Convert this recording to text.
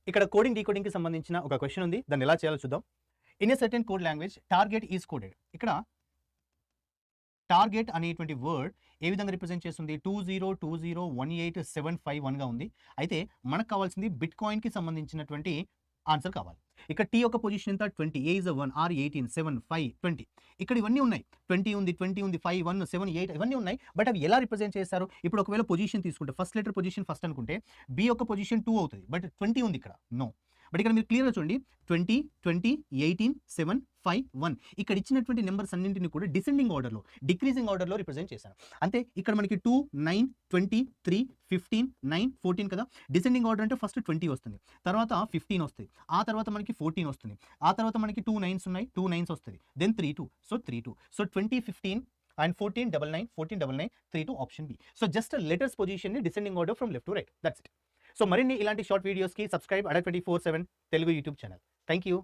ఇక్కడ coding decoding కి సంబంధించిన ఒక క్వశ్చన్ ఉంది. దాన్ని ఎలా చేయాలో చూద్దాం. In a certain code language target is coded. ఇక్కడ టార్గెట్ అనేటువంటి వర్డ్ ఏ విధంగా రిప్రజెంట్ చేస్తుంది? 2020187151గా ఉంది. అయితే మనకు కావాల్సింది బిట్ కాయిన్ కి సంబంధించినటువంటి ఆన్సర్ కావాలి. ఇక్కడ టీ యొక్క పొజిషన్ ఎంత? 20. A is 1, R 18, 7, 5, 20. ఇక్కడ ఇవన్నీ ఉన్నాయి. 20 ఉంది, 5, 1, 7, 8 ఇవన్నీ ఉన్నాయి. బట్ అవి ఎలా రిప్రజెంట్ చేస్తారు? ఇప్పుడు ఒకవేళ పొజిషన్ తీసుకుంటే ఫస్ట్ లెటర్ పొజిషన్ ఫస్ట్ అనుకుంటే బి యొక్క పొజిషన్ 2 అవుతుంది. బట్ 20 ఉంది ఇక్కడ. నో. బట్ ఇక్కడ మీరు క్లియర్గా చూడండి 20, 20, 18, 7, 5, 1 ఇక్కడ ఇచ్చినటువంటి నెంబర్స్ అన్నింటిని కూడా డిసెండింగ్ ఆర్డర్లో, డిక్రీజింగ్ ఆర్డర్లో రిప్రజెంట్ చేశాను. అంతే. ఇక్కడ మనకి 2, 9, 20, 3, 15, 9, 14 కదా. డిసెండింగ్ ఆర్డర్ అంటే ఫస్ట్ 20 వస్తుంది, తర్వాత 15 వస్తుంది, ఆ తర్వాత మనకి 14 వస్తుంది, ఆ తర్వాత మనకి 2 9s ఉన్నాయి, 2 9s వస్తుంది, then 3 2. So 3 2. So 20, 15 and 14 99 14 99 3 2 option B. So just letters position ని descending order from left to right. That's it. So మరిన్ని ఇలాంటి షార్ట్ వీడియోస్కి subscribe Ada 24/7 Telugu YouTube channel. Thank you.